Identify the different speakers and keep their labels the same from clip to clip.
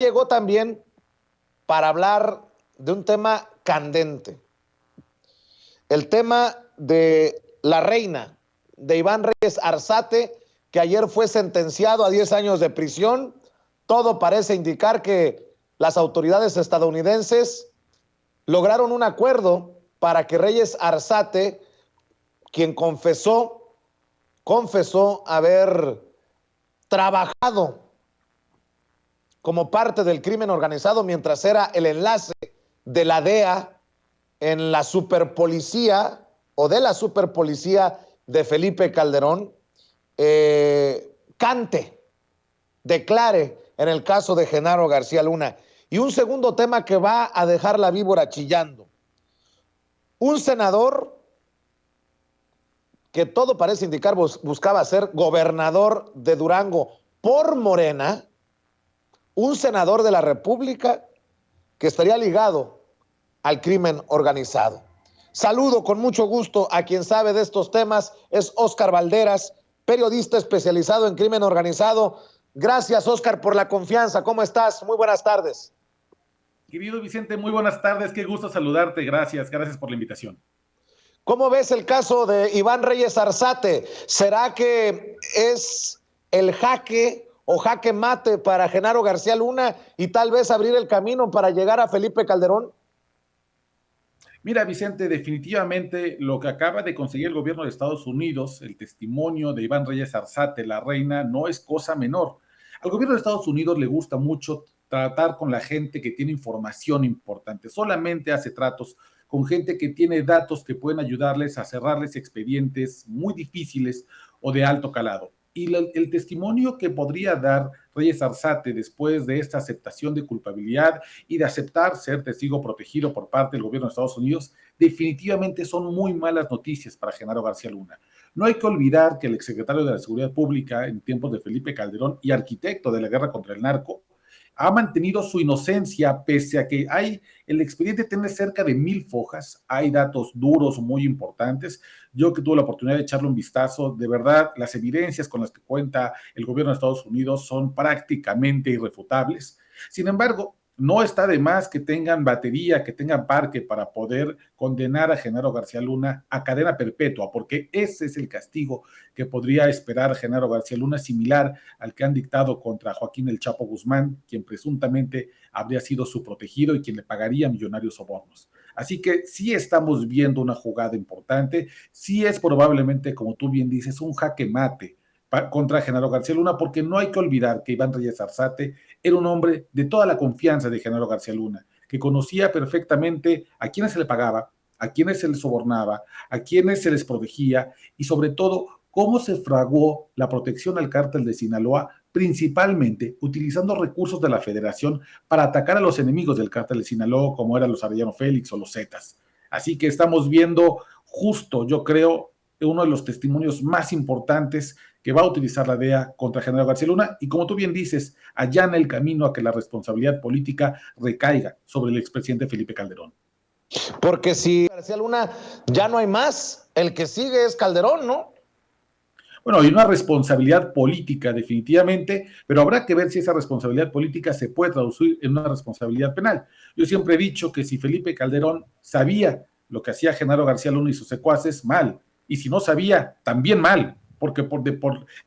Speaker 1: llegó también para hablar de un tema candente. El tema de la reina, de Iván Reyes Arzate, que ayer fue sentenciado a 10 años de prisión. Todo parece indicar que las autoridades estadounidenses lograron un acuerdo para que Reyes Arzate, quien confesó haber trabajado como parte del crimen organizado mientras era el enlace de la DEA en la superpolicía o de la superpolicía de Felipe Calderón, declare en el caso de Genaro García Luna. Y un segundo tema que va a dejar la víbora chillando. Un senador que todo parece indicar buscaba ser gobernador de Durango por Morena, un senador de la República que estaría ligado al crimen organizado. Saludo con mucho gusto a quien sabe de estos temas, es Óscar Valderas, periodista especializado en crimen organizado. Gracias, Óscar, por la confianza. ¿Cómo estás? Muy buenas tardes.
Speaker 2: Querido Vicente, muy buenas tardes. Qué gusto saludarte. Gracias por la invitación.
Speaker 1: ¿Cómo ves el caso de Iván Reyes Arzate? ¿Será que es el jaque o jaque mate para Genaro García Luna y tal vez abrir el camino para llegar a Felipe Calderón?
Speaker 2: Mira, Vicente, definitivamente lo que acaba de conseguir el gobierno de Estados Unidos, el testimonio de Iván Reyes Arzate, la reina, no es cosa menor. Al gobierno de Estados Unidos le gusta mucho tratar con la gente que tiene información importante. Solamente hace tratos con gente que tiene datos que pueden ayudarles a cerrarles expedientes muy difíciles o de alto calado. Y el testimonio que podría dar Reyes Arzate después de esta aceptación de culpabilidad y de aceptar ser testigo protegido por parte del gobierno de Estados Unidos, definitivamente son muy malas noticias para Genaro García Luna. No hay que olvidar que el exsecretario de la Seguridad Pública en tiempos de Felipe Calderón y arquitecto de la guerra contra el narco, ha mantenido su inocencia pese a que el expediente tiene cerca de 1000 fojas, hay datos duros muy importantes. Yo que tuve la oportunidad de echarle un vistazo, de verdad, las evidencias con las que cuenta el gobierno de Estados Unidos son prácticamente irrefutables. Sin embargo, no está de más que tengan batería, que tengan parque para poder condenar a Genaro García Luna a cadena perpetua, porque ese es el castigo que podría esperar Genaro García Luna, similar al que han dictado contra Joaquín El Chapo Guzmán, quien presuntamente habría sido su protegido y quien le pagaría millonarios sobornos. Así que sí estamos viendo una jugada importante, sí es probablemente, como tú bien dices, un jaque mate contra Genaro García Luna, porque no hay que olvidar que Iván Reyes Arzate era un hombre de toda la confianza de Genaro García Luna, que conocía perfectamente a quienes se le pagaba, a quienes se les sobornaba, a quienes se les protegía y sobre todo cómo se fraguó la protección al cártel de Sinaloa, principalmente utilizando recursos de la Federación para atacar a los enemigos del cártel de Sinaloa, como eran los Arellano Félix o los Zetas. Así que estamos viendo justo, yo creo, uno de los testimonios más importantes que va a utilizar la DEA contra Genaro García Luna y, como tú bien dices, allana el camino a que la responsabilidad política recaiga sobre el expresidente Felipe Calderón.
Speaker 1: Porque si García Luna ya no hay más, el que sigue es Calderón, ¿no?
Speaker 2: Bueno, hay una responsabilidad política definitivamente, pero habrá que ver si esa responsabilidad política se puede traducir en una responsabilidad penal. Yo siempre he dicho que si Felipe Calderón sabía lo que hacía Genaro García Luna y sus secuaces, mal. Y si no sabía, también mal, porque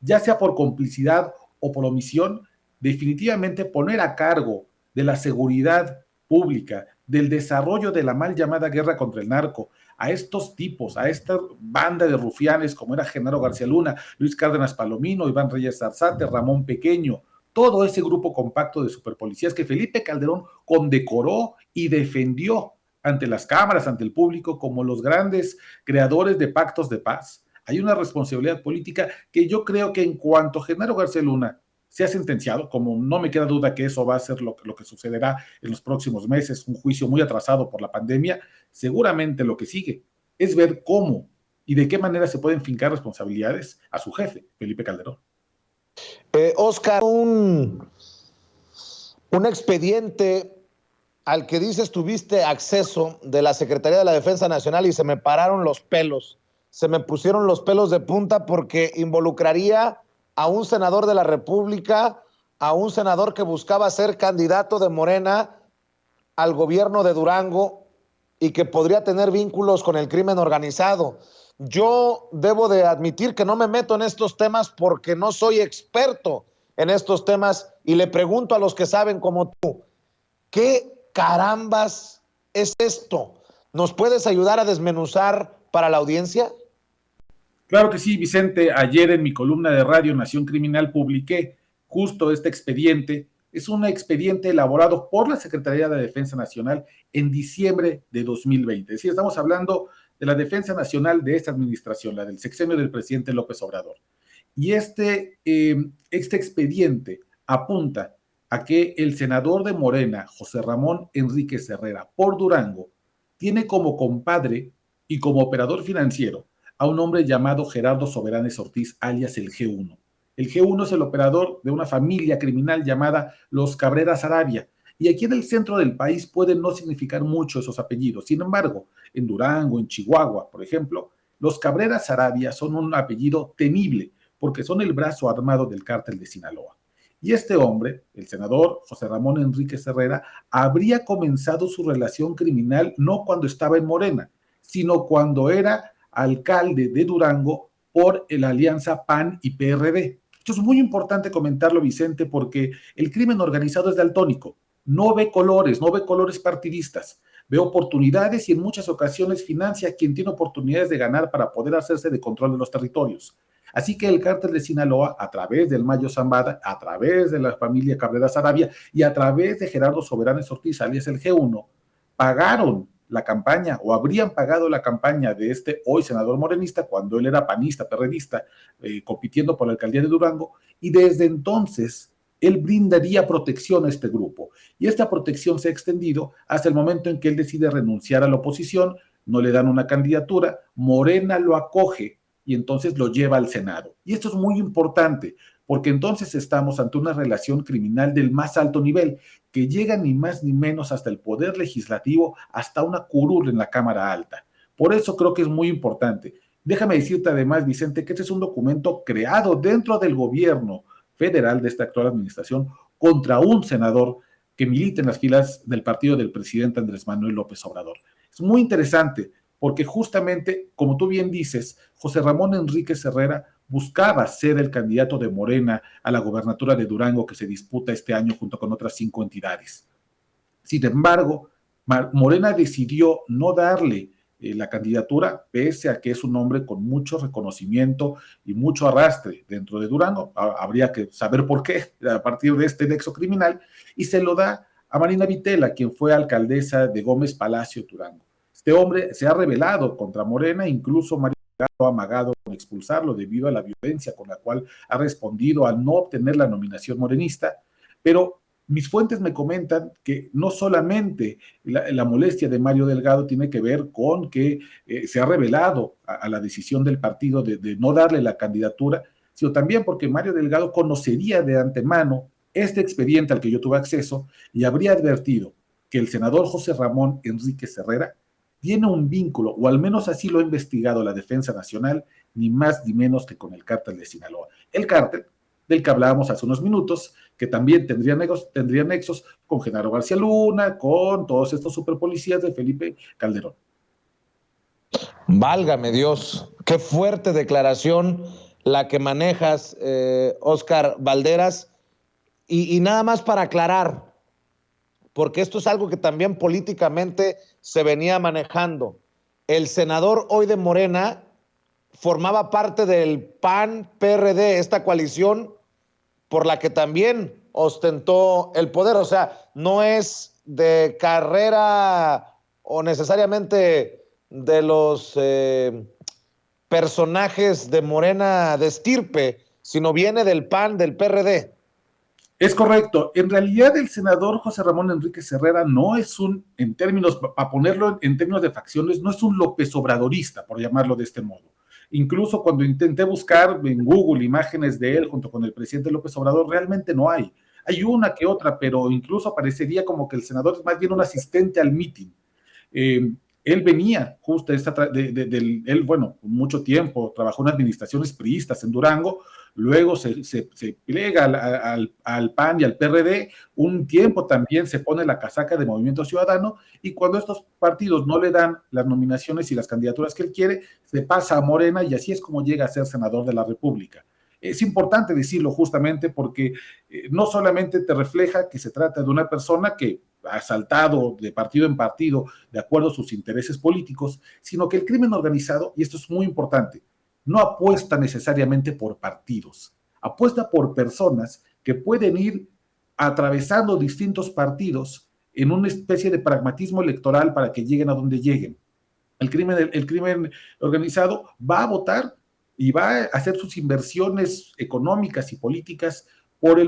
Speaker 2: ya sea por complicidad o por omisión, definitivamente poner a cargo de la seguridad pública, del desarrollo de la mal llamada guerra contra el narco, a estos tipos, a esta banda de rufianes como era Genaro García Luna, Luis Cárdenas Palomino, Iván Reyes Arzate, Ramón Pequeño, todo ese grupo compacto de superpolicías que Felipe Calderón condecoró y defendió ante las cámaras, ante el público, como los grandes creadores de pactos de paz. Hay una responsabilidad política que yo creo que en cuanto Genaro García Luna se ha sentenciado, como no me queda duda que eso va a ser lo que sucederá en los próximos meses, un juicio muy atrasado por la pandemia, seguramente lo que sigue es ver cómo y de qué manera se pueden fincar responsabilidades a su jefe, Felipe Calderón.
Speaker 1: Óscar, un expediente al que dices tuviste acceso de la Secretaría de la Defensa Nacional y se me pararon los pelos, se me pusieron los pelos de punta porque involucraría a un senador de la República, a un senador que buscaba ser candidato de Morena al gobierno de Durango y que podría tener vínculos con el crimen organizado. Yo debo de admitir que no me meto en estos temas porque no soy experto en estos temas y le pregunto a los que saben como tú, ¿qué carambas es esto? ¿Nos puedes ayudar a desmenuzar para la audiencia?
Speaker 2: Claro que sí, Vicente. Ayer en mi columna de Radio Nación Criminal publiqué justo este expediente. Es un expediente elaborado por la Secretaría de Defensa Nacional en diciembre de 2020. Es decir, estamos hablando de la Defensa Nacional de esta administración, la del sexenio del presidente López Obrador. Y este expediente apunta a que el senador de Morena, José Ramón Enríquez Herrera, por Durango, tiene como compadre y como operador financiero a un hombre llamado Gerardo Soberanes Ortiz, alias el G1. El G1 es el operador de una familia criminal llamada Los Cabreras Arabia. Y aquí en el centro del país pueden no significar mucho esos apellidos. Sin embargo, en Durango, en Chihuahua, por ejemplo, los Cabreras Arabia son un apellido temible porque son el brazo armado del cártel de Sinaloa. Y este hombre, el senador José Ramón Enríquez Herrera, habría comenzado su relación criminal no cuando estaba en Morena, sino cuando era alcalde de Durango por la alianza PAN y PRD. Esto es muy importante comentarlo, Vicente, porque el crimen organizado es daltónico, no ve colores partidistas, ve oportunidades y en muchas ocasiones financia a quien tiene oportunidades de ganar para poder hacerse de control de los territorios. Así que el cártel de Sinaloa, a través del Mayo Zambada, a través de la familia Cabrera Sarabia y a través de Gerardo Soberanes Ortiz, alias el G1, pagaron la campaña o habrían pagado la campaña de este hoy senador morenista cuando él era panista, perredista, compitiendo por la alcaldía de Durango, y desde entonces él brindaría protección a este grupo. Y esta protección se ha extendido hasta el momento en que él decide renunciar a la oposición, no le dan una candidatura, Morena lo acoge y entonces lo lleva al Senado. Y esto es muy importante, porque entonces estamos ante una relación criminal del más alto nivel, que llega ni más ni menos hasta el Poder Legislativo, hasta una curul en la Cámara Alta. Por eso creo que es muy importante. Déjame decirte además, Vicente, que este es un documento creado dentro del gobierno federal de esta actual administración contra un senador que milita en las filas del partido del presidente Andrés Manuel López Obrador. Es muy interesante porque justamente, como tú bien dices, José Ramón Enríquez Herrera buscaba ser el candidato de Morena a la gobernatura de Durango que se disputa este año junto con otras 5 entidades. Sin embargo, Morena decidió no darle la candidatura, pese a que es un hombre con mucho reconocimiento y mucho arrastre dentro de Durango. Habría que saber por qué a partir de este nexo criminal, y se lo da a Marina Vitela, quien fue alcaldesa de Gómez Palacio, Durango. Este hombre se ha rebelado contra Morena, incluso Mario Delgado ha amagado con expulsarlo debido a la violencia con la cual ha respondido al no obtener la nominación morenista, pero mis fuentes me comentan que no solamente la molestia de Mario Delgado tiene que ver con que se ha rebelado a la decisión del partido de no darle la candidatura, sino también porque Mario Delgado conocería de antemano este expediente al que yo tuve acceso y habría advertido que el senador José Ramón Enríquez Herrera tiene un vínculo, o al menos así lo ha investigado la Defensa Nacional, ni más ni menos que con el cártel de Sinaloa. El cártel del que hablábamos hace unos minutos, que también tendría nexos con Genaro García Luna, con todos estos superpolicías de Felipe Calderón.
Speaker 1: Válgame Dios, qué fuerte declaración la que manejas, Óscar Valderas. Y nada más para aclarar, porque esto es algo que también políticamente se venía manejando. El senador hoy de Morena formaba parte del PAN-PRD, esta coalición por la que también ostentó el poder. O sea, no es de carrera o necesariamente de los personajes de Morena de estirpe, sino viene del PAN, del PRD.
Speaker 2: Es correcto. En realidad, el senador José Ramón Enríquez Herrera no es en términos, para ponerlo en términos de facciones, no es un López Obradorista, por llamarlo de este modo. Incluso cuando intenté buscar en Google imágenes de él junto con el presidente López Obrador, realmente no hay. Hay una que otra, pero incluso parecería como que el senador es más bien un asistente al mitin. Él Él venía justo él, bueno, mucho tiempo trabajó en administraciones priistas en Durango, luego se plega al PAN y al PRD, un tiempo también se pone la casaca de Movimiento Ciudadano, y cuando estos partidos no le dan las nominaciones y las candidaturas que él quiere, se pasa a Morena, y así es como llega a ser senador de la República. Es importante decirlo justamente porque no solamente te refleja que se trata de una persona que ha saltado de partido en partido de acuerdo a sus intereses políticos, sino que el crimen organizado, y esto es muy importante, no apuesta necesariamente por partidos, apuesta por personas que pueden ir atravesando distintos partidos en una especie de pragmatismo electoral para que lleguen a donde lleguen. El crimen organizado va a votar y va a hacer sus inversiones económicas y políticas por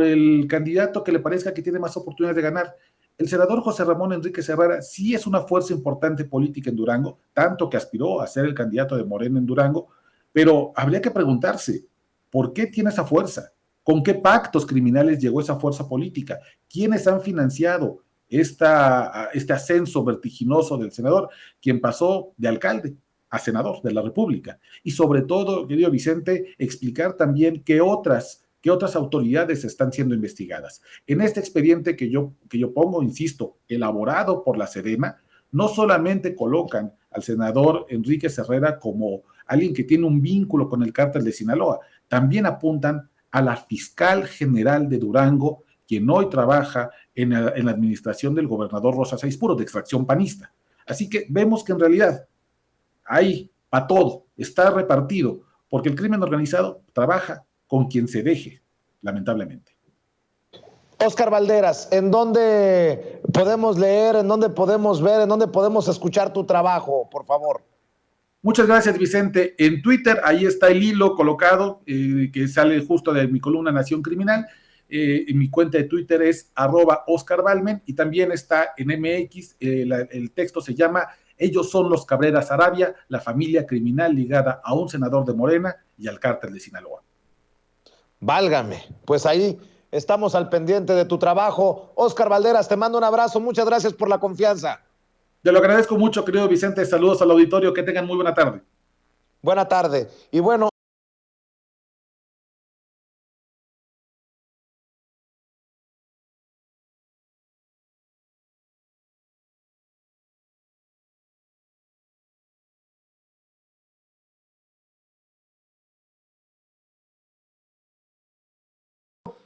Speaker 2: el candidato que le parezca que tiene más oportunidades de ganar. El senador José Ramón Enríquez Herrera sí es una fuerza importante política en Durango, tanto que aspiró a ser el candidato de Morena en Durango, pero habría que preguntarse, ¿por qué tiene esa fuerza? ¿Con qué pactos criminales llegó esa fuerza política? ¿Quiénes han financiado este ascenso vertiginoso del senador, quien pasó de alcalde a senador de la República? Y sobre todo, querido Vicente, explicar también qué otras autoridades están siendo investigadas. En este expediente que yo pongo, insisto, elaborado por la Sedena, no solamente colocan al senador Enríquez Herrera como alguien que tiene un vínculo con el cártel de Sinaloa, también apuntan a la fiscal general de Durango, quien hoy trabaja en la administración del gobernador Rosa Saizpuro, de extracción panista. Así que vemos que en realidad hay para todo, está repartido, porque el crimen organizado trabaja con quien se deje, lamentablemente.
Speaker 1: Óscar Valderas, ¿en dónde podemos leer, en dónde podemos ver, en dónde podemos escuchar tu trabajo, por favor?
Speaker 2: Muchas gracias, Vicente. En Twitter, ahí está el hilo colocado, que sale justo de mi columna Nación Criminal. Mi cuenta de Twitter es @OscarValmen, y también está en MX, el texto se llama Ellos son los Cabrera Sarabia, la familia criminal ligada a un senador de Morena y al cártel de Sinaloa.
Speaker 1: Válgame, pues ahí estamos al pendiente de tu trabajo. Óscar Valderas, te mando un abrazo, muchas gracias por la confianza.
Speaker 2: Te lo agradezco mucho, querido Vicente. Saludos al auditorio. Que tengan muy buena tarde.
Speaker 1: Buena tarde. Y bueno,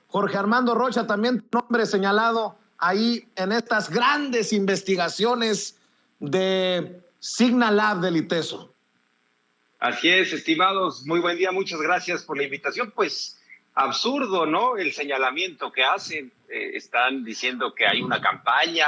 Speaker 1: Jorge Armando Rocha, también nombre señalado ahí en estas grandes investigaciones de Signal Lab del ITESO.
Speaker 3: Así es, estimados, muy buen día, muchas gracias por la invitación. Pues absurdo, ¿no? El señalamiento que hacen. Están diciendo que hay una campaña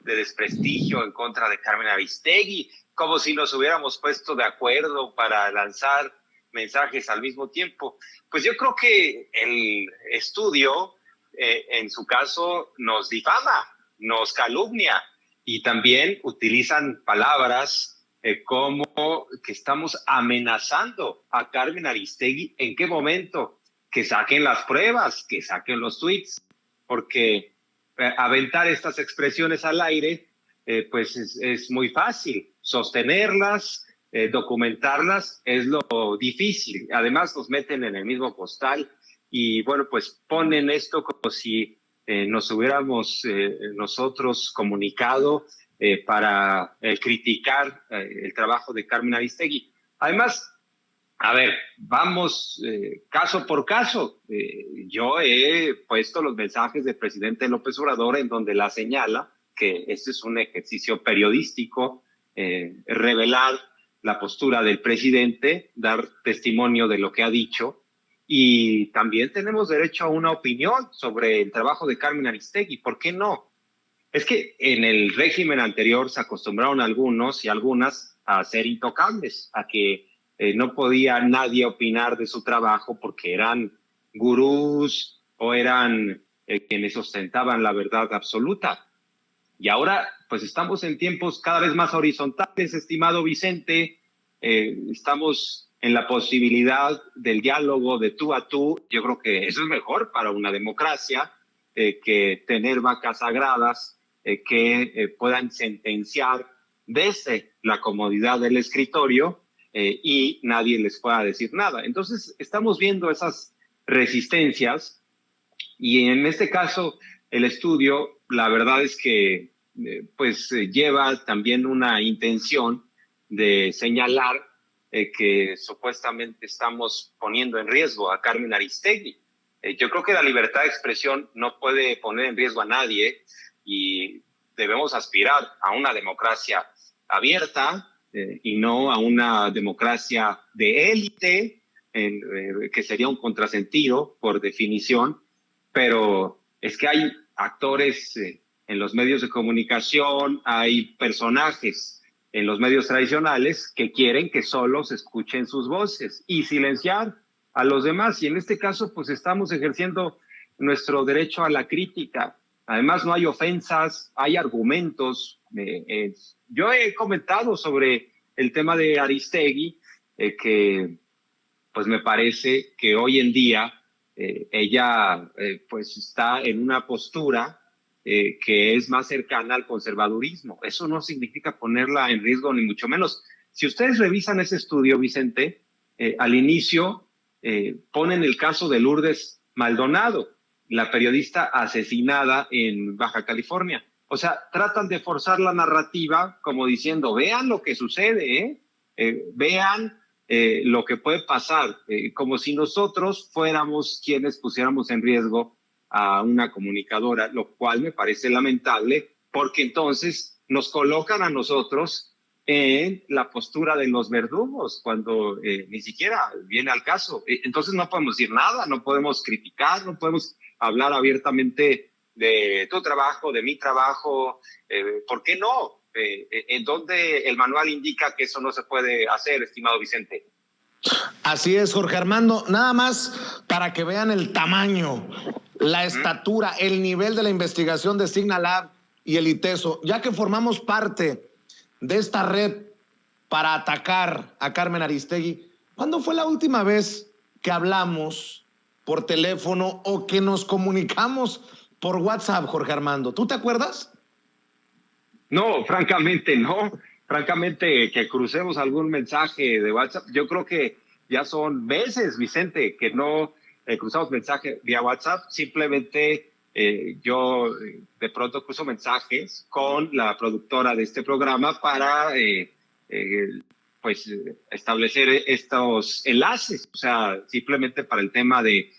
Speaker 3: de desprestigio en contra de Carmen Aristegui, como si nos hubiéramos puesto de acuerdo para lanzar mensajes al mismo tiempo. Pues yo creo que el estudio, en su caso, nos difama, nos calumnia, y también utilizan palabras como que estamos amenazando a Carmen Aristegui. ¿En qué momento? Que saquen las pruebas, que saquen los tweets, porque aventar estas expresiones al aire, pues es muy fácil. Sostenerlas, documentarlas es lo difícil. Además nos meten en el mismo costal y bueno, pues ponen esto como si nos hubiéramos nosotros comunicado para criticar el trabajo de Carmen Aristegui. Además, a ver, vamos caso por caso. Yo he puesto los mensajes del presidente López Obrador en donde la señala que este es un ejercicio periodístico, revelar la postura del presidente, dar testimonio de lo que ha dicho, y también tenemos derecho a una opinión sobre el trabajo de Carmen Aristegui. ¿Por qué no? Es que en el régimen anterior se acostumbraron algunos y algunas a ser intocables, a que no podía nadie opinar de su trabajo porque eran gurús o eran quienes ostentaban la verdad absoluta. Y ahora, pues estamos en tiempos cada vez más horizontales, estimado Vicente. Estamos en la posibilidad del diálogo de tú a tú. Yo creo que eso es mejor para una democracia que tener vacas sagradas que puedan sentenciar desde la comodidad del escritorio y nadie les pueda decir nada. Entonces, estamos viendo esas resistencias y en este caso, el estudio, la verdad es que lleva también una intención de señalar que supuestamente estamos poniendo en riesgo a Carmen Aristegui. Yo creo que la libertad de expresión no puede poner en riesgo a nadie y debemos aspirar a una democracia abierta y no a una democracia de élite, que sería un contrasentido por definición, pero es que hay actores en los medios de comunicación, hay personajes en los medios tradicionales que quieren que solo se escuchen sus voces y silenciar a los demás. Y en este caso, pues estamos ejerciendo nuestro derecho a la crítica. Además, no hay ofensas, hay argumentos. Yo he comentado sobre el tema de Aristegui, que pues me parece que hoy en día ella pues está en una postura que es más cercana al conservadurismo. Eso no significa ponerla en riesgo, ni mucho menos. Si ustedes revisan ese estudio, Vicente, al inicio ponen el caso de Lourdes Maldonado, la periodista asesinada en Baja California. O sea, tratan de forzar la narrativa como diciendo, vean lo que sucede, vean lo que puede pasar, como si nosotros fuéramos quienes pusiéramos en riesgo a una comunicadora, lo cual me parece lamentable, porque entonces nos colocan a nosotros en la postura de los verdugos, cuando ni siquiera viene al caso. Entonces no podemos decir nada, no podemos criticar, no podemos hablar abiertamente de tu trabajo, de mi trabajo. ¿Por qué no? ¿En dónde el manual indica que eso no se puede hacer, estimado Vicente?
Speaker 1: Así es, Jorge Armando. Nada más para que vean el tamaño, la estatura, el nivel de la investigación de Signalab y el ITESO, ya que formamos parte de esta red para atacar a Carmen Aristegui. ¿Cuándo fue la última vez que hablamos por teléfono o que nos comunicamos por WhatsApp, Jorge Armando? ¿Tú te acuerdas?
Speaker 3: No, francamente no. Francamente, que crucemos algún mensaje de WhatsApp, yo creo que ya son meses, Vicente, que no cruzamos mensaje vía WhatsApp. Simplemente yo de pronto cruzo mensajes con la productora de este programa para establecer estos enlaces, o sea, simplemente para el tema de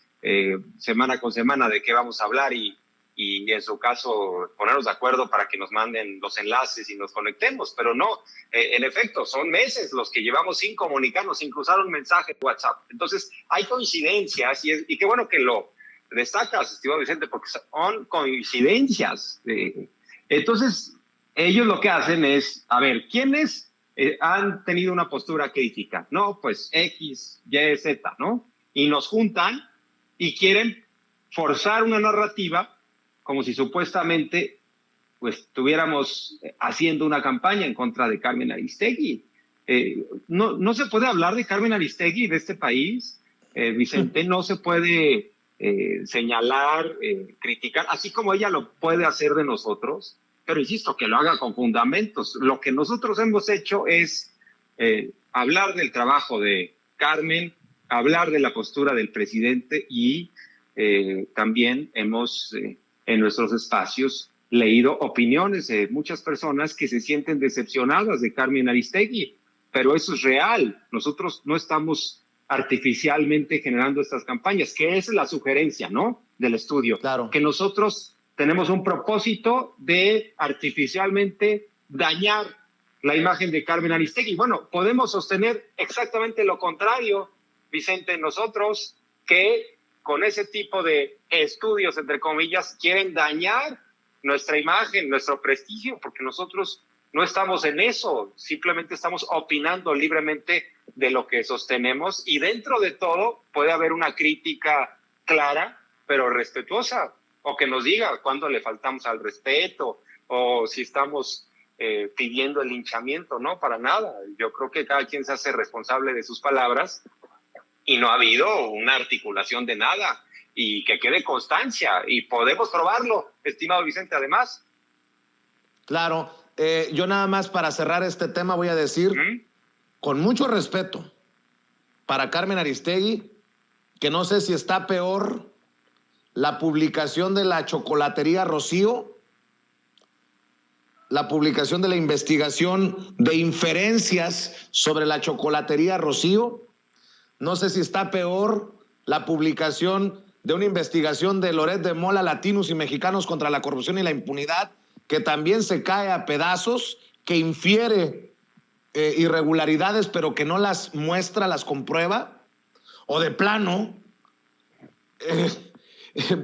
Speaker 3: semana con semana de qué vamos a hablar y en su caso ponernos de acuerdo para que nos manden los enlaces y nos conectemos, pero no, en efecto, son meses los que llevamos sin comunicarnos, sin cruzar un mensaje de WhatsApp. Entonces, hay coincidencias y qué bueno que lo destacas, estimado Vicente, porque son coincidencias. Entonces, ellos lo que hacen es, a ver, ¿quiénes han tenido una postura crítica? No, pues X, Y, Z, ¿no? Y nos juntan y quieren forzar una narrativa como si supuestamente pues estuviéramos haciendo una campaña en contra de Carmen Aristegui. No se puede hablar de Carmen Aristegui de este país, Vicente, no se puede señalar, criticar, así como ella lo puede hacer de nosotros, pero insisto, que lo haga con fundamentos. Lo que nosotros hemos hecho es hablar del trabajo de Carmen, hablar de la postura del presidente y también hemos en nuestros espacios leído opiniones de muchas personas que se sienten decepcionadas de Carmen Aristegui, pero eso es real. Nosotros no estamos artificialmente generando estas campañas, que es la sugerencia, ¿no?, del estudio.
Speaker 1: Claro.
Speaker 3: Que nosotros tenemos un propósito de artificialmente dañar la imagen de Carmen Aristegui. Bueno, podemos sostener exactamente lo contrario, Vicente, nosotros que con ese tipo de estudios, entre comillas, quieren dañar nuestra imagen, nuestro prestigio, porque nosotros no estamos en eso, simplemente estamos opinando libremente de lo que sostenemos y dentro de todo puede haber una crítica clara, pero respetuosa, o que nos diga cuándo le faltamos al respeto, o si estamos pidiendo el linchamiento. No, para nada. Yo creo que cada quien se hace responsable de sus palabras y no ha habido una articulación de nada, y que quede constancia, y podemos probarlo, estimado Vicente, además.
Speaker 1: Claro, yo nada más para cerrar este tema voy a decir, con mucho respeto para Carmen Aristegui, que no sé si está peor la publicación de la chocolatería Rocío, la publicación de la investigación de inferencias sobre la chocolatería Rocío. No sé si está peor la publicación de una investigación de Loret de Mola, Latinos y Mexicanos contra la corrupción y la impunidad, que también se cae a pedazos, que infiere irregularidades, pero que no las muestra, las comprueba, o de plano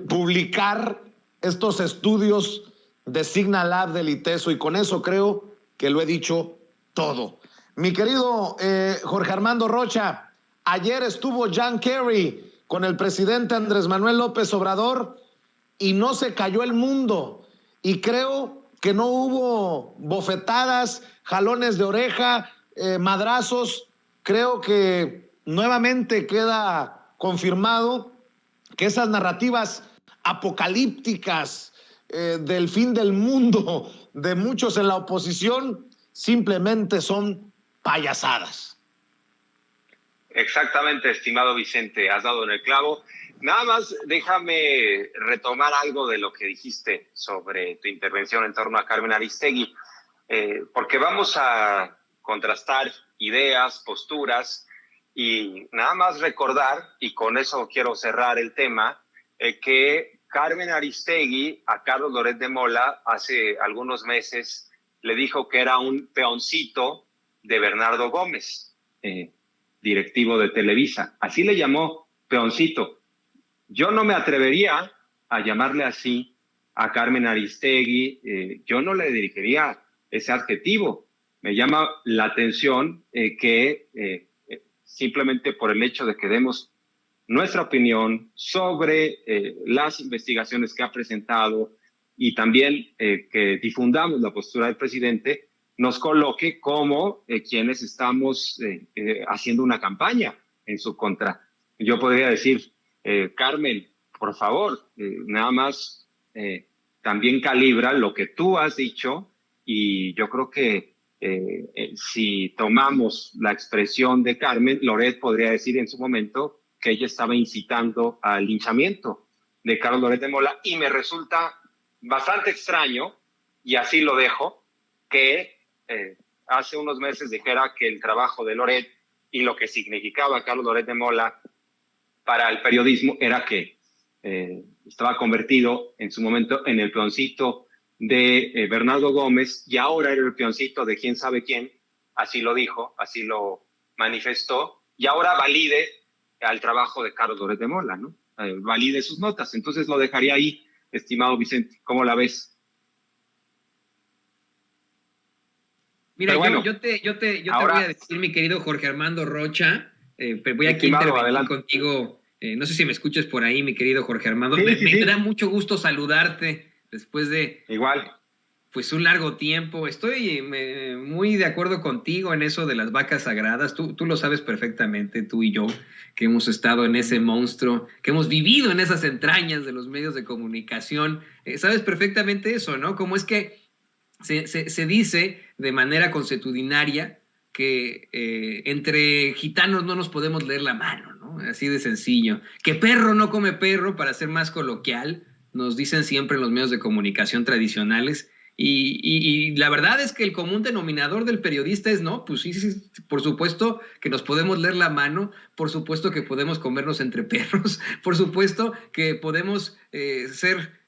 Speaker 1: publicar estos estudios de Signalab del ITESO, y con eso creo que lo he dicho todo. Mi querido Jorge Armando Rocha, ayer estuvo John Kerry con el presidente Andrés Manuel López Obrador y no se cayó el mundo, y creo que no hubo bofetadas, jalones de oreja, madrazos. Creo que nuevamente queda confirmado que esas narrativas apocalípticas del fin del mundo de muchos en la oposición simplemente son payasadas.
Speaker 3: Exactamente, estimado Vicente, has dado en el clavo. Nada más déjame retomar algo de lo que dijiste sobre tu intervención en torno a Carmen Aristegui, porque vamos a contrastar ideas, posturas, y nada más recordar, y con eso quiero cerrar el tema, que Carmen Aristegui a Carlos Loret de Mola hace algunos meses le dijo que era un peoncito de Bernardo Gómez, directivo de Televisa. Así le llamó, peoncito. Yo no me atrevería a llamarle así a Carmen Aristegui, yo no le dirigiría ese adjetivo. Me llama la atención que simplemente por el hecho de que demos nuestra opinión sobre las investigaciones que ha presentado y también que difundamos la postura del presidente, nos coloque como quienes estamos haciendo una campaña en su contra. Yo podría decir, Carmen, por favor, nada más también calibra lo que tú has dicho, y yo creo que si tomamos la expresión de Carmen, Loret podría decir en su momento que ella estaba incitando al linchamiento de Carlos Loret de Mola, y me resulta bastante extraño, y así lo dejo, que hace unos meses dijera que el trabajo de Loret y lo que significaba Carlos Loret de Mola para el periodismo era que estaba convertido en su momento en el peoncito de Bernardo Gómez, y ahora era el peoncito de quién sabe quién. Así lo dijo, así lo manifestó, y ahora valide al trabajo de Carlos Loret de Mola, ¿no? Valide sus notas. Entonces lo dejaría ahí, estimado Vicente. ¿Cómo la ves?
Speaker 4: Mira, bueno, yo te ahora, voy a decir, mi querido Jorge Armando Rocha, pero voy aquí a intervenir contigo. No sé si me escuches por ahí, mi querido Jorge Armando. Sí, me da mucho gusto saludarte después de...
Speaker 3: Igual.
Speaker 4: Pues un largo tiempo. Estoy muy de acuerdo contigo en eso de las vacas sagradas. Tú lo sabes perfectamente, tú y yo, que hemos estado en ese monstruo, que hemos vivido en esas entrañas de los medios de comunicación. Sabes perfectamente eso, ¿no? Como es que se dice de manera consuetudinaria que entre gitanos no nos podemos leer la mano, ¿no? Así de sencillo. Que perro no come perro, para ser más coloquial, nos dicen siempre en los medios de comunicación tradicionales. Y la verdad es que el común denominador del periodista es, no, pues sí, por supuesto que nos podemos leer la mano, por supuesto que podemos comernos entre perros, por supuesto que podemos ser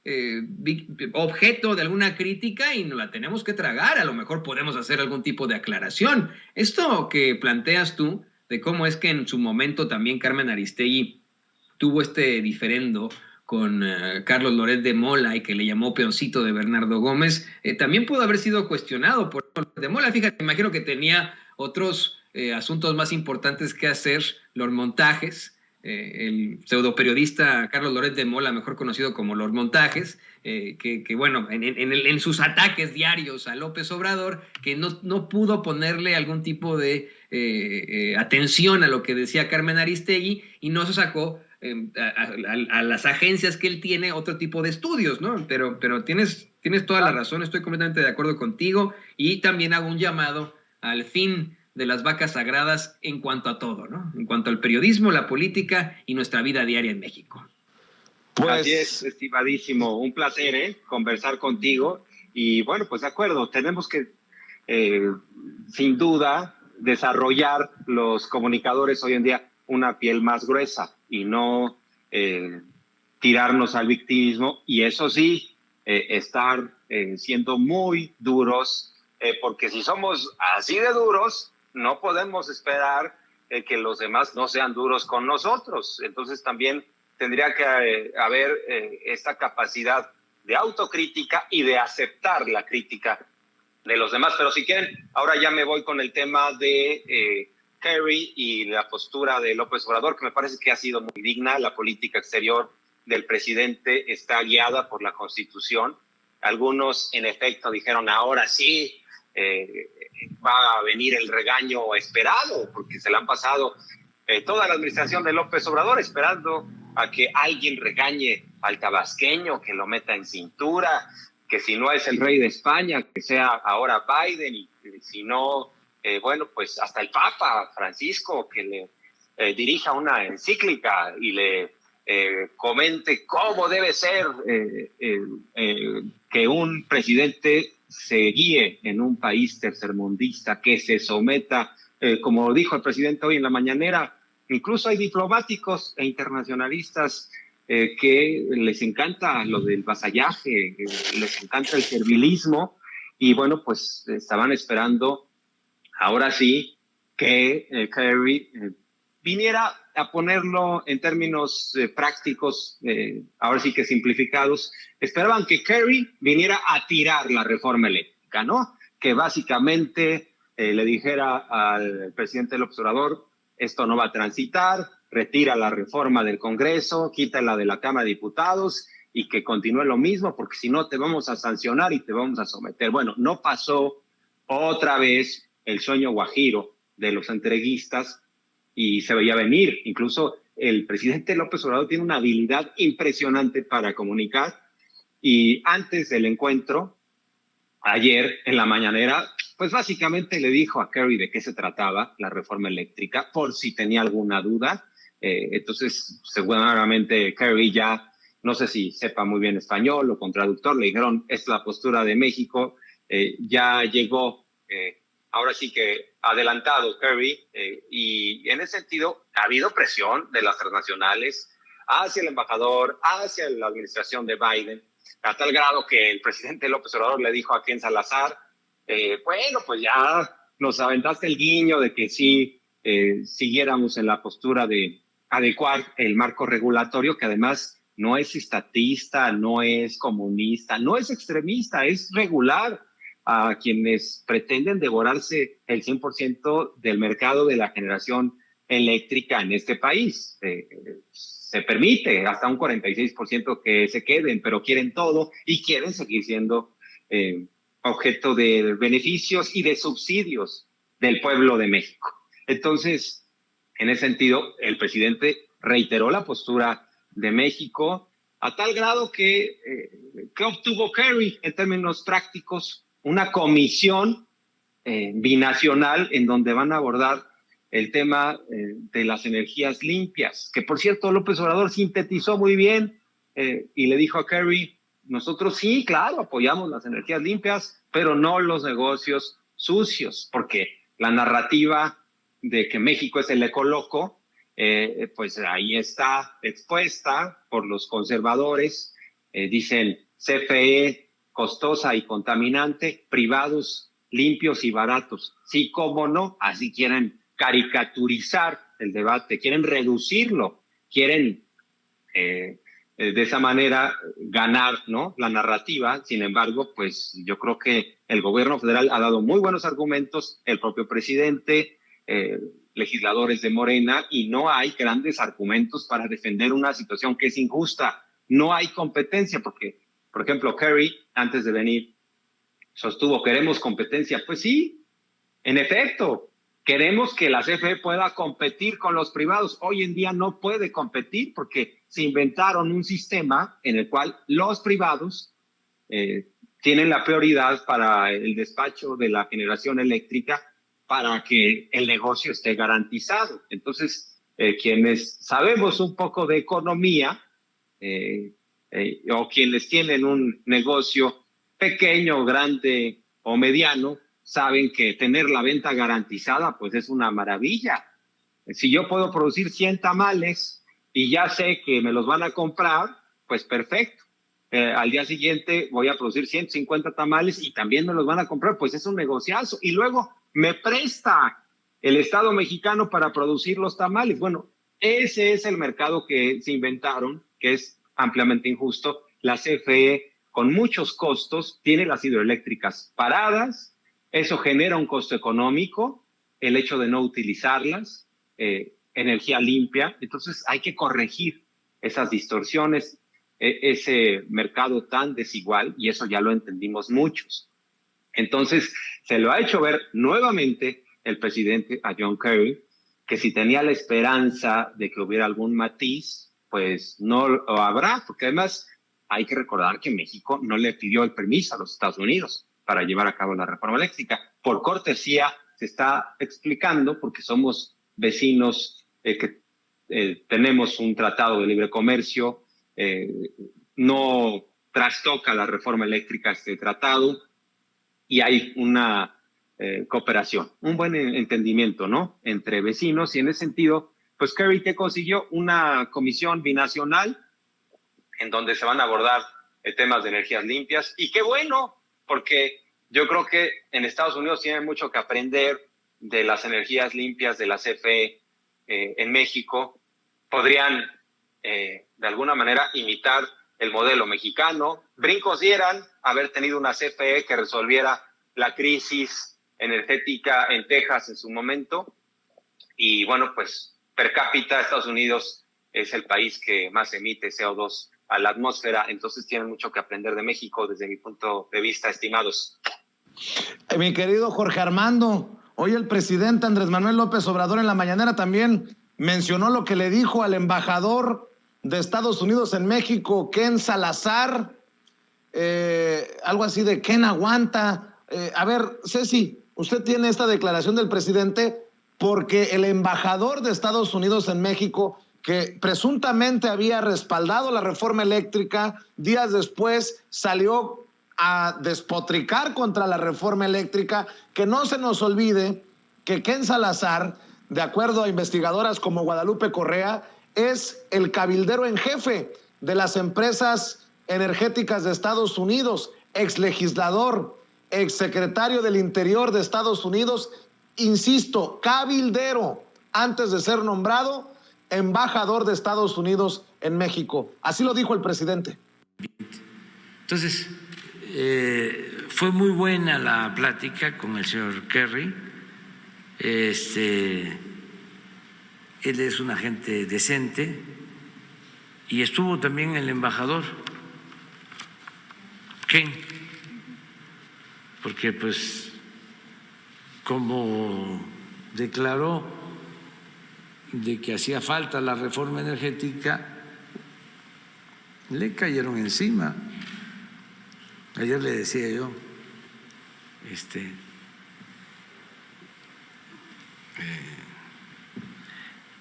Speaker 4: objeto de alguna crítica y nos la tenemos que tragar. A lo mejor podemos hacer algún tipo de aclaración. Esto que planteas tú, de cómo es que en su momento también Carmen Aristegui tuvo este diferendo con Carlos Loret de Mola y que le llamó peoncito de Bernardo Gómez, también pudo haber sido cuestionado por Loret de Mola. Fíjate, imagino que tenía otros asuntos más importantes que hacer, los montajes. El pseudoperiodista Carlos Loret de Mola, mejor conocido como Los Montajes, que bueno, en sus ataques diarios a López Obrador, que no pudo ponerle algún tipo de atención a lo que decía Carmen Aristegui, y no se sacó a las agencias que él tiene otro tipo de estudios, ¿no? Pero tienes toda la razón, estoy completamente de acuerdo contigo, y también hago un llamado al fin de las vacas sagradas en cuanto a todo, ¿no? En cuanto al periodismo, la política y nuestra vida diaria en México.
Speaker 3: Pues, así es, estimadísimo, un placer conversar contigo, y bueno, pues de acuerdo, tenemos que sin duda desarrollar los comunicadores hoy en día una piel más gruesa y no tirarnos al victimismo, y eso sí, estar siendo muy duros, porque si somos así de duros, no podemos esperar que los demás no sean duros con nosotros. Entonces también tendría que haber esta capacidad de autocrítica y de aceptar la crítica de los demás. Pero si quieren, ahora ya me voy con el tema de Kerry y la postura de López Obrador, que me parece que ha sido muy digna. La política exterior del presidente está guiada por la Constitución. Algunos, en efecto, dijeron, ahora sí va a venir el regaño esperado, porque se le han pasado toda la administración de López Obrador esperando a que alguien regañe al tabasqueño, que lo meta en cintura, que si no es el rey de España, que sea ahora Biden, y si no, bueno, pues hasta el Papa Francisco, que le dirija una encíclica y le comente cómo debe ser que un presidente se guíe en un país tercermundista, que se someta, como dijo el presidente hoy en la mañanera. Incluso hay diplomáticos e internacionalistas que les encanta lo del vasallaje, les encanta el servilismo, y bueno, pues estaban esperando ahora sí que Kerry viniera a ponerlo en términos prácticos, ahora sí que simplificados. Esperaban que Kerry viniera a tirar la reforma eléctrica, ¿no? Que básicamente le dijera al presidente López Obrador, esto no va a transitar, retira la reforma del Congreso, quítala de la Cámara de Diputados y que continúe lo mismo, porque si no te vamos a sancionar y te vamos a someter. Bueno, no pasó otra vez el sueño guajiro de los entreguistas y se veía venir. Incluso el presidente López Obrador tiene una habilidad impresionante para comunicar, y antes del encuentro, ayer en la mañanera, pues básicamente le dijo a Kerry de qué se trataba la reforma eléctrica, por si tenía alguna duda. Entonces, seguramente Kerry ya, no sé si sepa muy bien español o con traductor, le dijeron, es la postura de México, ya llegó, ahora sí que adelantado Kerry, y en ese sentido ha habido presión de las transnacionales hacia el embajador, hacia la administración de Biden, a tal grado que el presidente López Obrador le dijo a Ken Salazar, bueno, pues ya nos aventaste el guiño de que sí siguiéramos en la postura de adecuar el marco regulatorio, que además no es estatista, no es comunista, no es extremista, es regular a quienes pretenden devorarse el 100% del mercado de la generación eléctrica en este país. Se permite hasta un 46% que se queden, pero quieren todo y quieren seguir siendo objeto de beneficios y de subsidios del pueblo de México. Entonces, en ese sentido, el presidente reiteró la postura de México a tal grado que obtuvo Kerry en términos prácticos una comisión binacional en donde van a abordar el tema de las energías limpias, que por cierto López Obrador sintetizó muy bien y le dijo a Kerry, nosotros sí, claro, apoyamos las energías limpias, pero no los negocios sucios, porque la narrativa de que México es el ecoloco, pues ahí está expuesta por los conservadores. Dicen CFE costosa y contaminante, privados limpios y baratos. Sí, cómo no, así quieren caricaturizar el debate, quieren reducirlo, quieren de esa manera ganar, ¿no?, la narrativa. Sin embargo, pues yo creo que el gobierno federal ha dado muy buenos argumentos, el propio presidente, legisladores de Morena, y no hay grandes argumentos para defender una situación que es injusta. No hay competencia, porque, por ejemplo, Kerry, antes de venir, sostuvo, queremos competencia. Pues sí, en efecto, Queremos que la CFE pueda competir con los privados. Hoy en día no puede competir porque se inventaron un sistema en el cual los privados tienen la prioridad para el despacho de la generación eléctrica para que el negocio esté garantizado. Entonces, quienes sabemos un poco de economía o quienes tienen un negocio pequeño, grande o mediano, saben que tener la venta garantizada pues es una maravilla. Si yo puedo producir 100 tamales y ya sé que me los van a comprar, pues perfecto. Al día siguiente voy a producir 150 tamales y también me los van a comprar, pues es un negociazo. Y luego me presta el Estado mexicano para producir los tamales. Bueno, ese es el mercado que se inventaron, que es ampliamente injusto. La CFE, con muchos costos, tiene las hidroeléctricas paradas. Eso genera un costo económico, el hecho de no utilizarlas, energía limpia. Entonces hay que corregir esas distorsiones, ese mercado tan desigual, y eso ya lo entendimos muchos. Entonces se lo ha hecho ver nuevamente el presidente a John Kerry, que si tenía la esperanza de que hubiera algún matiz, pues no lo habrá, porque además hay que recordar que México no le pidió el permiso a los Estados Unidos para llevar a cabo la reforma eléctrica. Por cortesía se está explicando, porque somos vecinos que tenemos un tratado de libre comercio, no trastoca la reforma eléctrica este tratado y hay una cooperación, un buen entendimiento, ¿no?, entre vecinos. Y en ese sentido, pues Kerry que consiguió una comisión binacional en donde se van a abordar temas de energías limpias, y qué bueno, porque yo creo que en Estados Unidos tienen mucho que aprender de las energías limpias de la CFE. En México podrían de alguna manera imitar el modelo mexicano. Brincos dieran haber tenido una CFE que resolviera la crisis energética en Texas en su momento. Y bueno, pues per cápita Estados Unidos es el país que más emite CO2 a la atmósfera, entonces tienen mucho que aprender de México desde mi punto de vista, estimados.
Speaker 1: Mi querido Jorge Armando, hoy el presidente Andrés Manuel López Obrador en la mañanera también mencionó lo que le dijo al embajador de Estados Unidos en México, Ken Salazar, algo así de Ken aguanta. A ver, Ceci, usted tiene esta declaración del presidente porque el embajador de Estados Unidos en México, que presuntamente había respaldado la reforma eléctrica, días después salió a despotricar contra la reforma eléctrica. Que no se nos olvide que Ken Salazar, de acuerdo a investigadoras como Guadalupe Correa, es el cabildero en jefe de las empresas energéticas de Estados Unidos, exlegislador, exsecretario del Interior de Estados Unidos, insisto, cabildero, antes de ser nombrado embajador de Estados Unidos en México. Así lo dijo el presidente.
Speaker 5: Entonces, fue muy buena la plática con el señor Kerry. Él es una gente decente, y estuvo también el embajador Ken, porque pues como declaró de que hacía falta la reforma energética, le cayeron encima. Ayer le decía yo,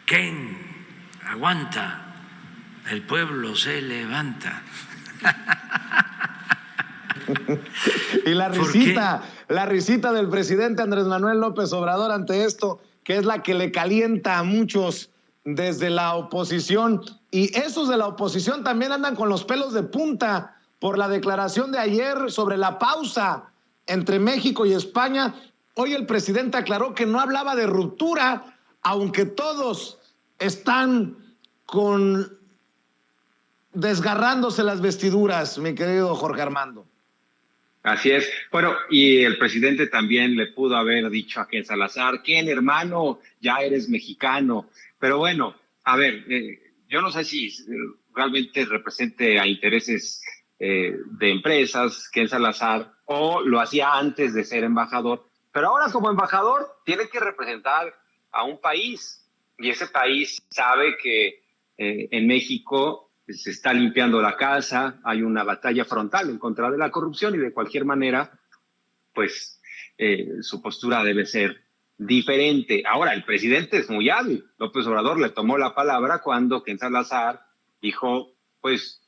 Speaker 5: Ken aguanta, el pueblo se levanta.
Speaker 1: Y la risita del presidente Andrés Manuel López Obrador ante esto, que es la que le calienta a muchos desde la oposición. Y esos de la oposición también andan con los pelos de punta por la declaración de ayer sobre la pausa entre México y España. Hoy el presidente aclaró que no hablaba de ruptura, aunque todos están desgarrándose las vestiduras, mi querido Jorge Armando.
Speaker 3: Así es. Bueno, y el presidente también le pudo haber dicho a Ken Salazar: Ken, hermano, ya eres mexicano. Pero bueno, a ver, yo no sé si realmente represente a intereses de empresas Ken Salazar, o lo hacía antes de ser embajador, Pero ahora como embajador tiene que representar a un país, y ese país sabe que en México se está limpiando la casa, hay una batalla frontal en contra de la corrupción y de cualquier manera, pues su postura debe ser diferente. Ahora, el presidente es muy hábil. López Obrador le tomó la palabra cuando Ken Salazar dijo, pues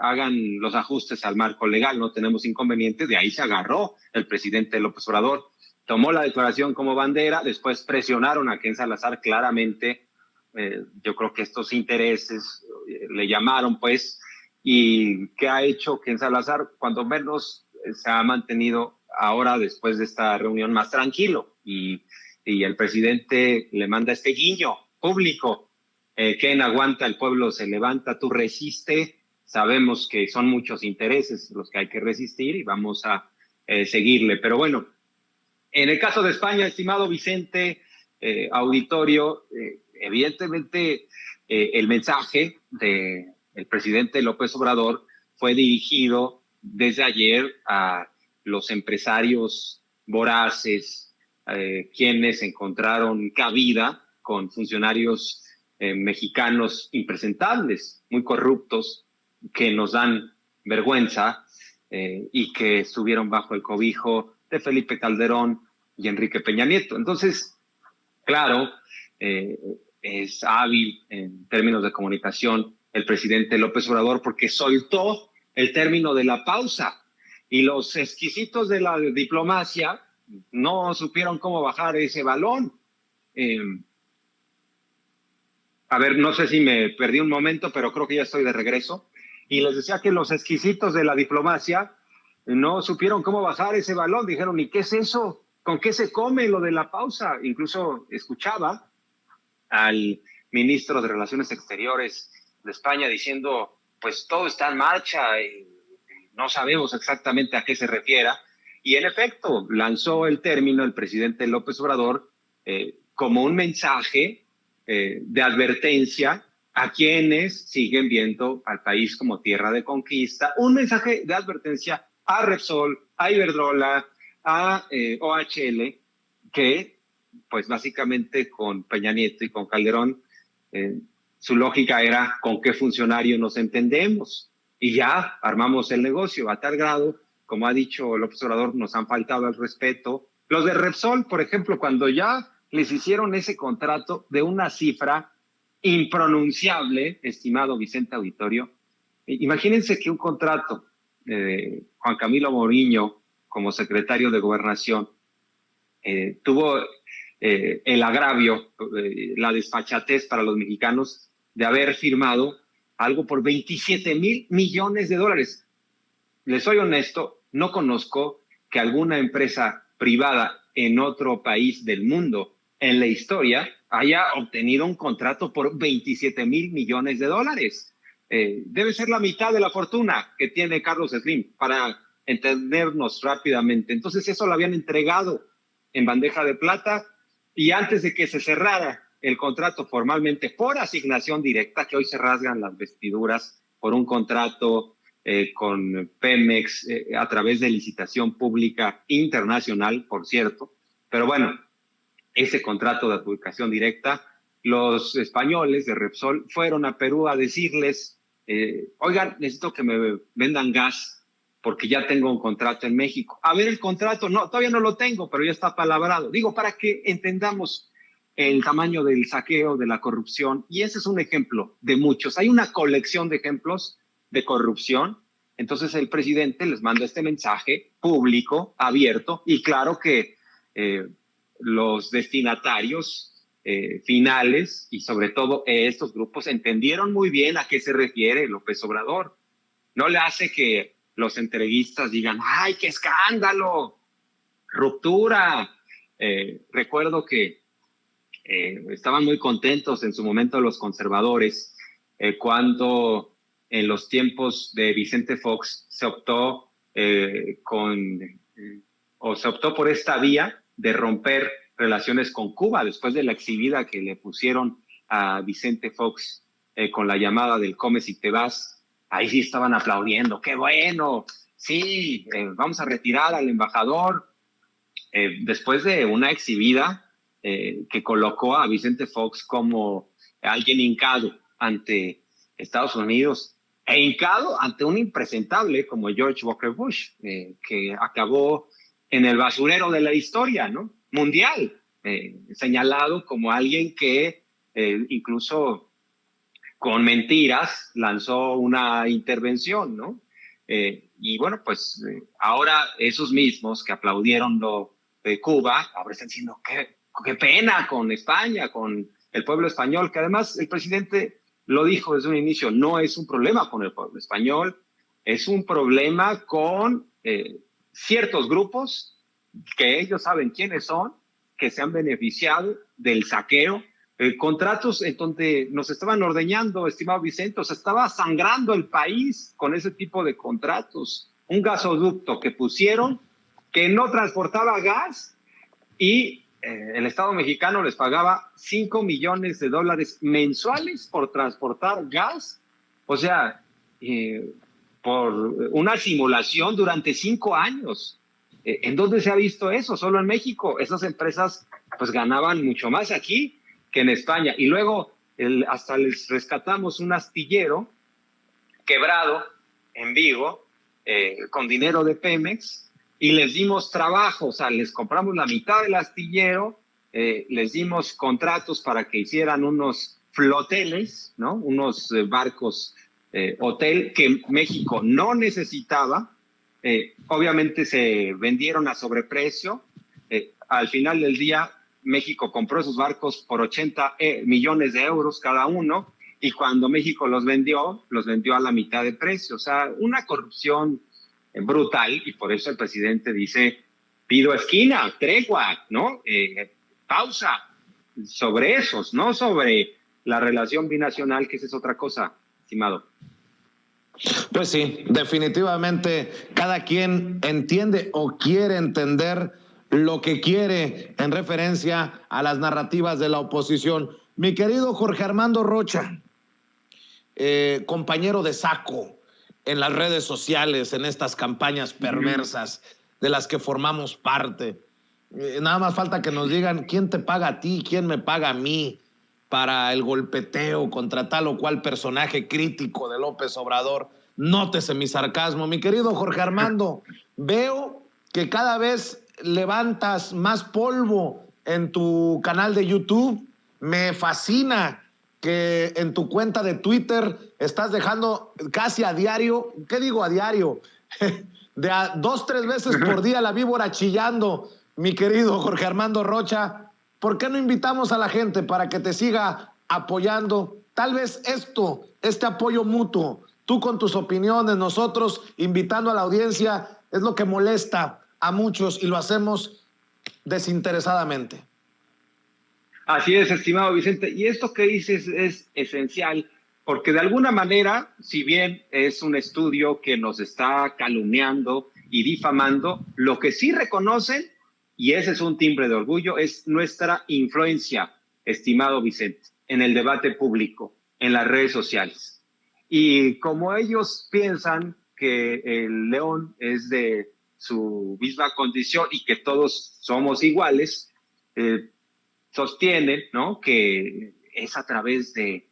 Speaker 3: hagan los ajustes al marco legal, no tenemos inconvenientes. De ahí se agarró el presidente López Obrador, tomó la declaración como bandera, después presionaron a Ken Salazar claramente. Yo creo que estos intereses le llamaron, pues, y ¿qué ha hecho Ken Salazar? Cuando menos se ha mantenido ahora, después de esta reunión, más tranquilo, y el presidente le manda este guiño público. Ken, aguanta, el pueblo se levanta, tú resiste, sabemos que son muchos intereses los que hay que resistir y vamos a seguirle. Pero bueno, en el caso de España, estimado Vicente, auditorio, evidentemente el mensaje del presidente López Obrador fue dirigido desde ayer a los empresarios voraces, quienes encontraron cabida con funcionarios mexicanos impresentables, muy corruptos, que nos dan vergüenza y que estuvieron bajo el cobijo de Felipe Calderón y Enrique Peña Nieto. Entonces, claro, es hábil en términos de comunicación el presidente López Obrador porque soltó el término de la pausa y los exquisitos de la diplomacia no supieron cómo bajar ese balón. A ver, no sé si me perdí un momento, pero creo que ya estoy de regreso. Y les decía que los exquisitos de la diplomacia no supieron cómo bajar ese balón. Dijeron, ¿y qué es eso? ¿Con qué se come lo de la pausa? Incluso escuchaba al ministro de Relaciones Exteriores de España diciendo, pues todo está en marcha y no sabemos exactamente a qué se refiera. Y en efecto, lanzó el término el presidente López Obrador como un mensaje de advertencia a quienes siguen viendo al país como tierra de conquista, un mensaje de advertencia a Repsol, a Iberdrola, a OHL, que pues básicamente con Peña Nieto y con Calderón, su lógica era con qué funcionario nos entendemos y ya armamos el negocio a tal grado, como ha dicho López Obrador, nos han faltado al respeto. Los de Repsol, por ejemplo, cuando ya les hicieron ese contrato de una cifra impronunciable, estimado Vicente Auditorio, imagínense que un contrato de Juan Camilo Moriño como secretario de Gobernación tuvo el agravio, la desfachatez para los mexicanos de haber firmado algo por 27,000 millones de dólares. Les soy honesto, no conozco que alguna empresa privada en otro país del mundo en la historia haya obtenido un contrato por 27,000 millones de dólares. Debe ser la mitad de la fortuna que tiene Carlos Slim, para entendernos rápidamente. Entonces eso lo habían entregado en bandeja de plata y antes de que se cerrara el contrato formalmente por asignación directa, que hoy se rasgan las vestiduras por un contrato con Pemex a través de licitación pública internacional, por cierto. Pero bueno, ese contrato de adjudicación directa, los españoles de Repsol fueron a Perú a decirles, oigan, necesito que me vendan gas porque ya tengo un contrato en México. A ver el contrato, no, todavía no lo tengo, pero ya está palabrado. Digo, para que entendamos el tamaño del saqueo, de la corrupción, y ese es un ejemplo de muchos. Hay una colección de ejemplos de corrupción. Entonces el presidente les manda este mensaje público, abierto, y claro que los destinatarios finales y sobre todo estos grupos entendieron muy bien a qué se refiere López Obrador. No le hace que los entreguistas digan, ¡ay, qué escándalo! ¡Ruptura! Recuerdo que estaban muy contentos en su momento los conservadores cuando en los tiempos de Vicente Fox se optó por esta vía de romper relaciones con Cuba después de la exhibida que le pusieron a Vicente Fox con la llamada del come si te vas. Ahí sí estaban aplaudiendo, qué bueno, sí, vamos a retirar al embajador. después de una exhibida que colocó a Vicente Fox como alguien hincado ante Estados Unidos e hincado ante un impresentable como George Walker Bush, que acabó en el basurero de la historia, ¿no? Mundial, señalado como alguien que incluso con mentiras lanzó una intervención, ¿no? Y bueno, pues ahora esos mismos que aplaudieron lo de Cuba, ahora están diciendo qué pena con España, con el pueblo español, que además el presidente lo dijo desde un inicio, no es un problema con el pueblo español, es un problema con ciertos grupos que ellos saben quiénes son, que se han beneficiado del saqueo, contratos en donde nos estaban ordeñando, estimado Vicente, o sea, estaba sangrando el país con ese tipo de contratos. Un gasoducto que pusieron que no transportaba gas y el Estado mexicano les pagaba $5 millones mensuales por transportar gas. O sea, por una simulación durante 5 años. ¿En dónde se ha visto eso? Solo en México. Esas empresas pues ganaban mucho más aquí que en España. Y luego hasta les rescatamos un astillero quebrado en Vigo con dinero de Pemex y les dimos trabajo, o sea, les compramos la mitad del astillero, les dimos contratos para que hicieran unos floteles, ¿no? Unos barcos hotel que México no necesitaba. Obviamente se vendieron a sobreprecio. Al final del día, México compró esos barcos por 80 millones de euros cada uno, y cuando México los vendió a la mitad de precio. O sea, una corrupción brutal, y por eso el presidente dice, pido esquina, tregua, ¿no? Pausa sobre esos, no sobre la relación binacional, que esa es otra cosa, estimado.
Speaker 1: Pues sí, definitivamente cada quien entiende o quiere entender lo que quiere en referencia a las narrativas de la oposición. Mi querido Jorge Armando Rocha, compañero de saco en las redes sociales, en estas campañas perversas de las que formamos parte. Nada más falta que nos digan quién te paga a ti, quién me paga a mí para el golpeteo contra tal o cual personaje crítico de López Obrador. Nótese mi sarcasmo. Mi querido Jorge Armando, veo que cada vez levantas más polvo en tu canal de YouTube. Me fascina que en tu cuenta de Twitter estás dejando casi a diario, ¿qué digo a diario? De a 2-3 veces por día la víbora chillando. Mi querido Jorge Armando Rocha, ¿por qué no invitamos a la gente para que te siga apoyando? Tal vez este apoyo mutuo, tú con tus opiniones, nosotros invitando a la audiencia, es lo que molesta a muchos y lo hacemos desinteresadamente.
Speaker 3: Así es, estimado Vicente. Y esto que dices es esencial, porque de alguna manera, si bien es un estudio que nos está calumniando y difamando, lo que sí reconocen, y ese es un timbre de orgullo, es nuestra influencia, estimado Vicente, en el debate público, en las redes sociales. Y como ellos piensan que el león es de su misma condición y que todos somos iguales, sostienen, ¿no?, que es a través de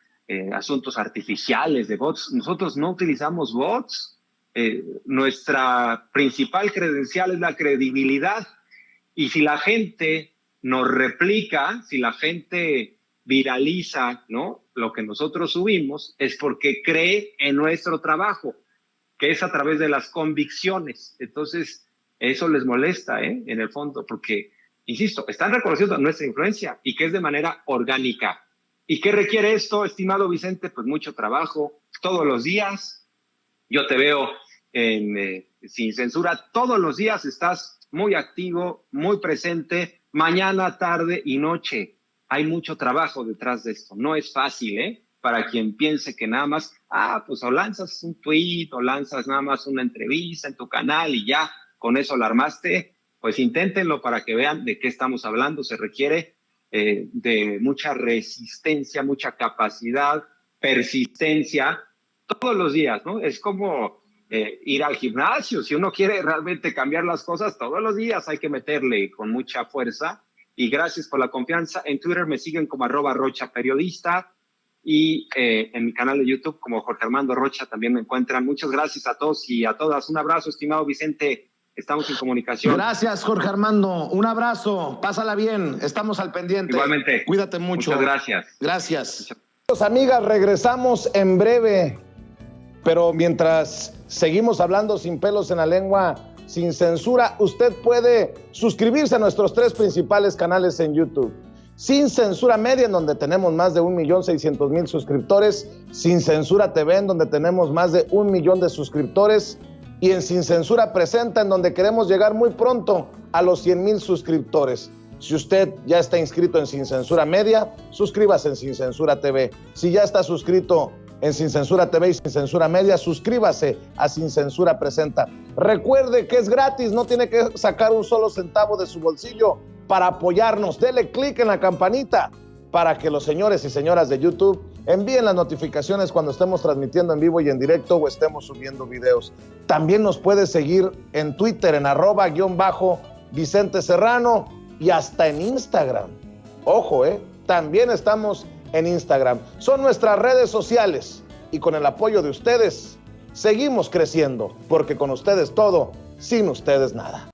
Speaker 3: asuntos artificiales, de bots. Nosotros no utilizamos bots. Nuestra principal credencial es la credibilidad. Y si la gente nos replica, si la gente viraliza, ¿no?, lo que nosotros subimos, es porque cree en nuestro trabajo, que es a través de las convicciones. Entonces, eso les molesta, en el fondo, porque, insisto, están reconociendo nuestra influencia y que es de manera orgánica. ¿Y qué requiere esto, estimado Vicente? Pues mucho trabajo, todos los días. Yo te veo en Sin Censura, todos los días estás muy activo, muy presente, mañana, tarde y noche. Hay mucho trabajo detrás de esto. No es fácil, para quien piense que nada más, pues o lanzas un tweet o lanzas nada más una entrevista en tu canal y ya con eso la armaste. Pues inténtenlo para que vean de qué estamos hablando. Se requiere de mucha resistencia, mucha capacidad, persistencia, todos los días, ¿no? Es como ir al gimnasio. Si uno quiere realmente cambiar las cosas todos los días, hay que meterle con mucha fuerza. Y gracias por la confianza. En Twitter me siguen como @RochaPeriodista y en mi canal de YouTube como Jorge Armando Rocha también me encuentran. Muchas gracias a todos y a todas. Un abrazo, estimado Vicente. Estamos en comunicación.
Speaker 1: Gracias, Jorge Armando. Un abrazo. Pásala bien. Estamos al pendiente.
Speaker 3: Igualmente.
Speaker 1: Cuídate mucho.
Speaker 3: Muchas gracias.
Speaker 1: Gracias. Amigas, regresamos en breve. Pero mientras seguimos hablando sin pelos en la lengua, sin censura, usted puede suscribirse a nuestros 3 principales canales en YouTube. Sin Censura Media, en donde tenemos más de 1,600,000 suscriptores. Sin Censura TV, en donde tenemos más de 1 millón de suscriptores. Y en Sin Censura Presenta, en donde queremos llegar muy pronto a los 100,000 suscriptores. Si usted ya está inscrito en Sin Censura Media, suscríbase en Sin Censura TV. Si ya está suscrito en Sin Censura TV y Sin Censura Media, suscríbase a Sin Censura Presenta. Recuerde que es gratis, no tiene que sacar un solo centavo de su bolsillo para apoyarnos. Dele clic en la campanita para que los señores y señoras de YouTube envíen las notificaciones cuando estemos transmitiendo en vivo y en directo o estemos subiendo videos. También nos puede seguir en Twitter en @Vicente Serrano y hasta en Instagram. Ojo, también estamos en Instagram. Son nuestras redes sociales y con el apoyo de ustedes seguimos creciendo, porque con ustedes todo, sin ustedes nada.